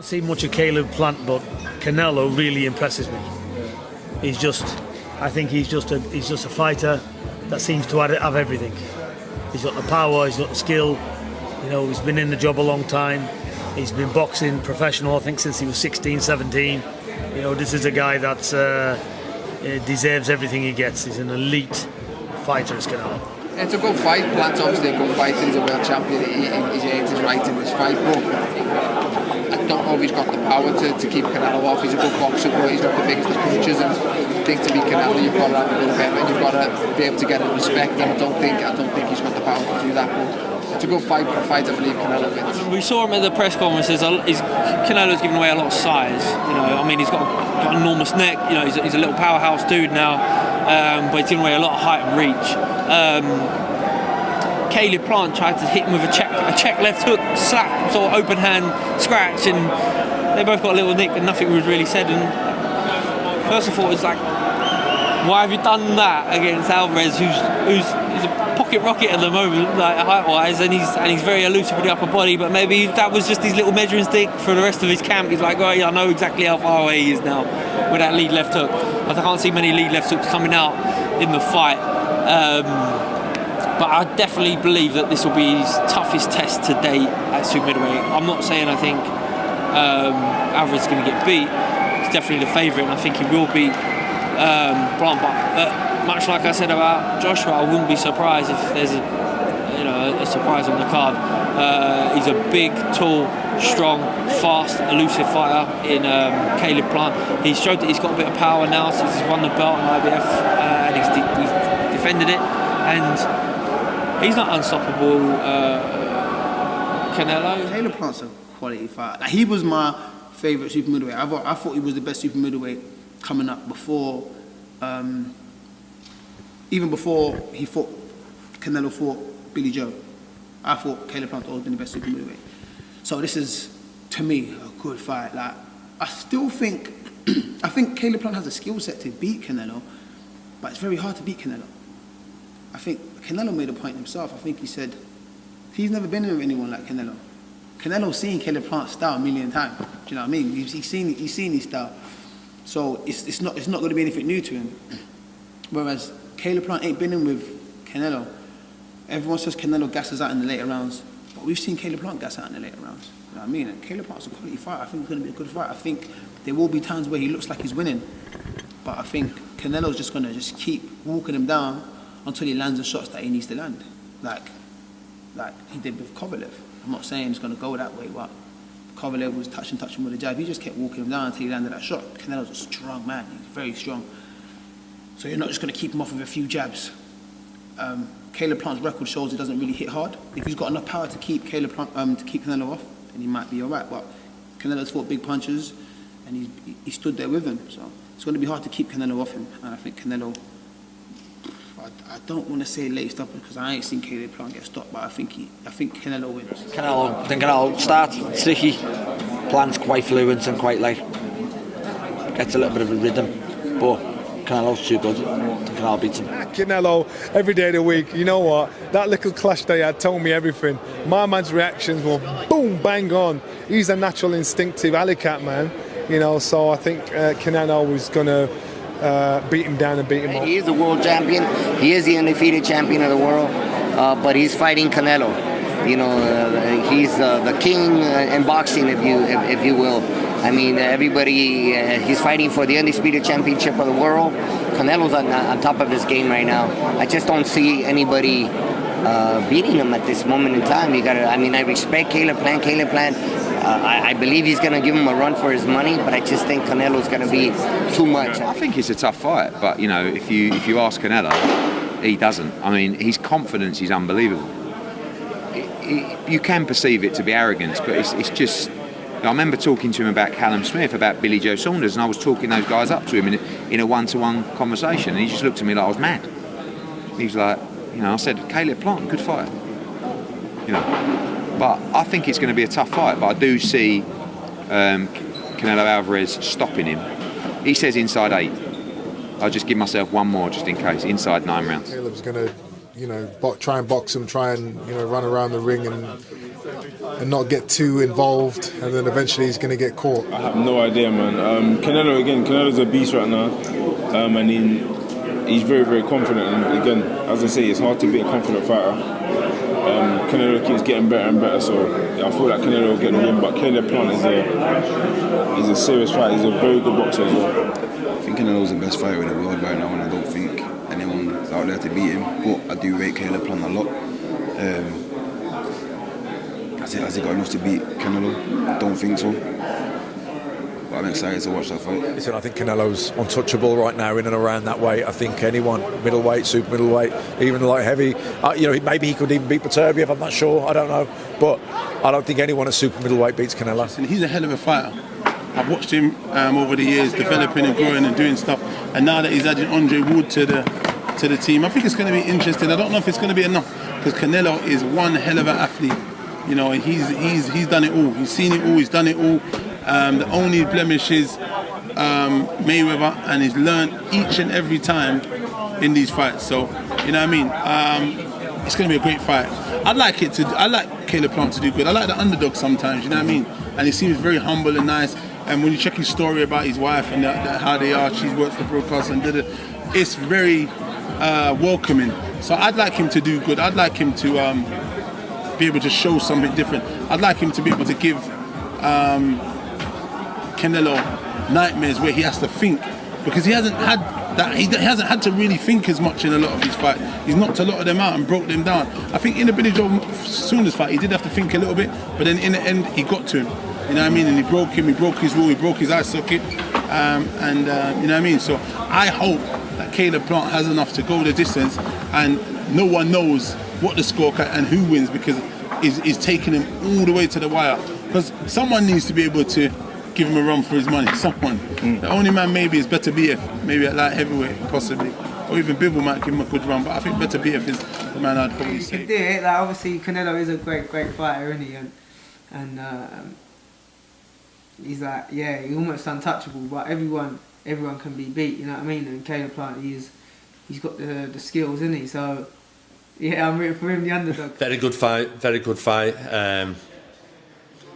seen much of Caleb Plant, but Canelo really impresses me. I think he's just a fighter that seems to have everything. He's got the power, he's got the skill. You know, he's been in the job a long time. He's been boxing professional, I think, since he was 16, 17. You know, this is a guy that deserves everything he gets. He's an elite fighter, as Canelo. It's a good fight. Plant's obviously a good fighter. He's a world champion. He's earned his right in this fight, but I don't know if he's got the power to keep Canelo off. He's a good boxer, but he's not the biggest of punchers. And I think to beat Canelo, you've got to have a good head and you've got to be able to get his respect. And I don't think he's got the power to do that. But it's a good fight, but a fight I believe Canelo wins. We saw him at the press conferences. Canelo's giving away a lot of size. You know, I mean, he's got an enormous neck. You know, he's a little powerhouse dude now, but he's giving away a lot of height and reach. Caleb Plant tried to hit him with a check left hook, slap, sort of open hand scratch, and they both got a little nick, and nothing was really said. And first I thought, it's like, why have you done that against Alvarez, who's a pocket rocket at the moment, like height-wise, and he's very elusive with the upper body, but maybe that was just his little measuring stick for the rest of his camp. He's like, oh yeah, I know exactly how far away he is now with that lead left hook. But I can't see many lead left hooks coming out in the fight. But I definitely believe that this will be his toughest test to date at super middleweight. I'm not saying I think Alvarez is going to get beat. He's definitely the favourite, and I think he will beat Plant. But much like I said about Joshua, I wouldn't be surprised if there's a surprise on the card. He's a big, tall, strong, fast, elusive fighter in Caleb Plant. He's showed that he's got a bit of power now since he's won the belt in IBF, and he's defended it. And he's not unstoppable, Canelo. Caleb Plant's a quality fighter. Like, he was my favourite super middleweight. I thought he was the best super middleweight coming up before, even before Canelo fought Billy Joe. I thought Caleb Plant always been the best super middleweight. So this is, to me, a good fight. Like, I still think, I think Caleb Plant has a skill set to beat Canelo, but it's very hard to beat Canelo. I think Canelo made a point himself. I think he said he's never been with anyone like Canelo. Canelo's seen Caleb Plant's style a million times. Do you know what I mean? He's seen his style. So it's not going to be anything new to him. Whereas Caleb Plant ain't been in with Canelo. Everyone says Canelo gasses out in the later rounds, but we've seen Caleb Plant gas out in the later rounds. You know what I mean? And Caleb Plant's a quality fighter. I think it's going to be a good fight. I think there will be times where he looks like he's winning, but I think Canelo's just going to just keep walking him down until he lands the shots that he needs to land, like he did with Kovalev. I'm not saying it's going to go that way, but Kovalev was touching with a jab. He just kept walking him down until he landed that shot. Canelo's a strong man. He's very strong. So you're not just going to keep him off with a few jabs. Caleb Plant's record shows he doesn't really hit hard. If he's got enough power to keep Canelo off, then he might be all right. But Canelo's fought big punches, and he stood there with him. So it's going to be hard to keep Canelo off him. And I think Canelo, I don't want to say late stopper because I ain't seen Caleb Plant get stopped, but I think Canelo wins. Canelo starts tricky, Plant's quite fluent and quite gets a little bit of a rhythm, but Canelo's too good. Canelo beats him. Canelo every day of the week. You know what? That little clash they had told me everything. My man's reactions were boom, bang on. He's a natural, instinctive alley cat man. You know, so I think Canelo was gonna beat him down and beat him up. He is the world champion. He is the undefeated champion of the world, but he's fighting Canelo. You know, he's the king in boxing, if you will. I mean, everybody, he's fighting for the undisputed championship of the world. Canelo's on top of his game right now. I just don't see anybody beating him at this moment in time. I respect Caleb Plant. I believe he's going to give him a run for his money, but I just think Canelo's going to be too much. I think it's a tough fight, but you know, if you ask Canelo, he doesn't. I mean, his confidence is unbelievable. You can perceive it to be arrogance, but it's just. I remember talking to him about Callum Smith, about Billy Joe Saunders, and I was talking those guys up to him in a one-to-one conversation, and he just looked at me like I was mad. He was like, you know, I said, Caleb Plant, good fight. You know, but I think it's going to be a tough fight, but I do see Canelo Alvarez stopping him. He says inside 8. I'll just give myself one more just in case, inside 9 rounds. Caleb's going to, you know, try and box him, try and, you know, run around the ring and and not get too involved, and then eventually he's going to get caught? I have no idea, man. Canelo's a beast right now, and he's very, very confident. And again, as I say, it's hard to beat a confident fighter. Canelo keeps getting better and better, so I feel like Canelo will get the win. But Caleb Plant is a serious fighter. He's a very good boxer as well. I think Canelo's the best fighter in the world right now, and I don't think anyone's out there to beat him. But I do rate Caleb Plant a lot. Has he got enough to beat Canelo? I don't think so. But I'm excited to watch that fight. Listen, I think Canelo's untouchable right now in and around that weight. I think anyone, middleweight, super middleweight, even light heavy, maybe he could even beat Beterbiev, I'm not sure, I don't know. But I don't think anyone at super middleweight beats Canelo. Listen, he's a hell of a fighter. I've watched him over the years, developing and growing and doing stuff. And now that he's added Andre Wood to the team, I think it's going to be interesting. I don't know if it's going to be enough, because Canelo is one hell of an athlete. You know, he's done it all. He's seen it all. He's done it all. The only blemish is Mayweather, and he's learned each and every time in these fights. So, you know what I mean? It's going to be a great fight. I like Caleb Plant to do good. I like the underdog sometimes. You know what I mean? And he seems very humble and nice. And when you check his story about his wife and how they are, she's worked for broadcast and did it. It's very welcoming. So I'd like him to do good. I'd like him to be able to show something different. I'd like him to be able to give Canelo nightmares where he has to think, because he hasn't had that. He hasn't had to really think as much in a lot of his fights. He's knocked a lot of them out and broke them down. I think in the Billy Joe Saunders fight, he did have to think a little bit, but then in the end, he got to him. You know what I mean? And he broke him. He broke his rule. He broke his eye socket. You know what I mean? So I hope that Caleb Plant has enough to go the distance, and no one knows what the score and who wins, because he's taking him all the way to the wire. Because someone needs to be able to give him a run for his money. Someone. The only man maybe is Better BF, maybe at light heavyweight possibly, or even Bivol might give him a good run. But I think Better BF is the man I'd probably say. You can do it. Like, obviously Canelo is a great fighter, isn't he? And he's like, yeah, he's almost untouchable. But everyone can be beat. You know what I mean? And Caleb Plant, he's got the skills, isn't he? So yeah, I'm rooting for him, the underdog. Very good fight. Very good fight.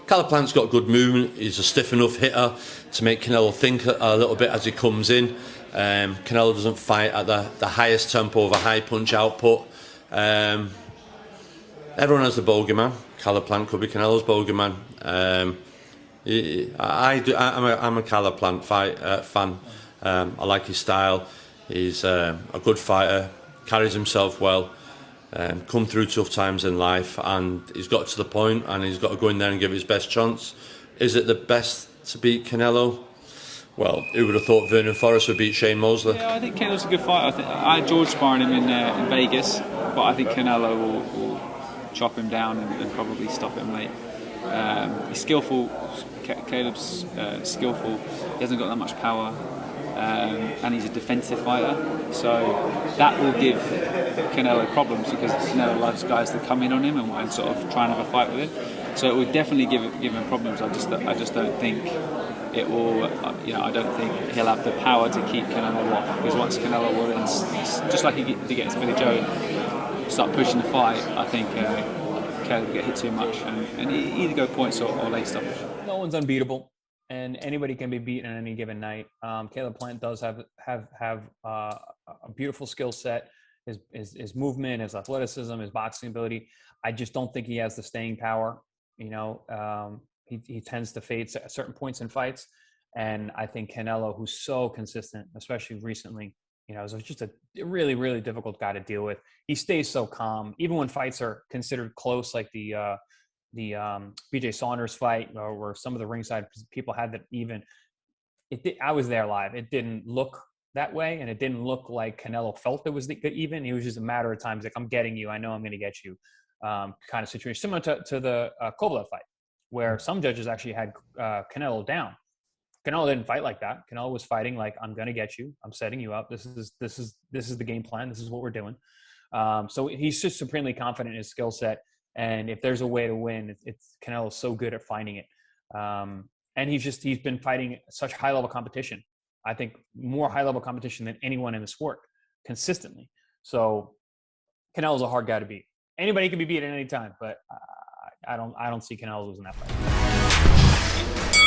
Caleb Plant's got good movement. He's a stiff enough hitter to make Canelo think a little bit as he comes in. Canelo doesn't fight at the highest tempo of a high punch output. Everyone has the bogeyman. Caleb Plant could be Canelo's bogeyman. I'm a Caleb Plant fan. I like his style. He's a good fighter. Carries himself well. Come through tough times in life, and he's got to the point, and he's got to go in there and give his best chance. Is it the best to beat Canelo? Well, who would have thought Vernon Forrest would beat Shane Mosley? Yeah, I think Canelo's a good fighter. I had George sparring him in Vegas, but I think Canelo will chop him down and probably stop him late. He's skillful. Caleb's skillful. He hasn't got that much power. And he's a defensive fighter, so that will give Canelo problems, because Canelo likes guys to come in on him and sort of try and have a fight with him. So it will definitely give him problems. I just don't think it will. I don't think he'll have the power to keep Canelo off, because once Canelo will, just like he did against Billy Joe, start pushing the fight, I think Caleb will get hit too much and either go points or late stoppage. No one's unbeatable, and anybody can be beaten on any given night. Caleb Plant does have a beautiful skill set. His movement, his athleticism, his boxing ability. I just don't think he has the staying power. He tends to fade at certain points in fights, and I think Canelo, who's so consistent, especially recently, is just a really, really difficult guy to deal with. He stays so calm, even when fights are considered close, like the BJ Saunders fight, where some of the ringside people had that even. I was there live. It didn't look that way, and it didn't look like Canelo felt it was even. It was just a matter of time. He's like, I'm getting you. I know I'm going to get you, kind of situation. Similar to the Kovalev fight, where some judges actually had Canelo down. Canelo didn't fight like that. Canelo was fighting like, I'm going to get you. I'm setting you up. This is the game plan. This is what we're doing. So he's just supremely confident in his skill set. And if there's a way to win, it's Canelo's so good at finding it. And he's been fighting such high level competition. I think more high level competition than anyone in the sport consistently. So Canelo's a hard guy to beat. Anybody can be beat at any time, but I don't see Canelo losing that fight.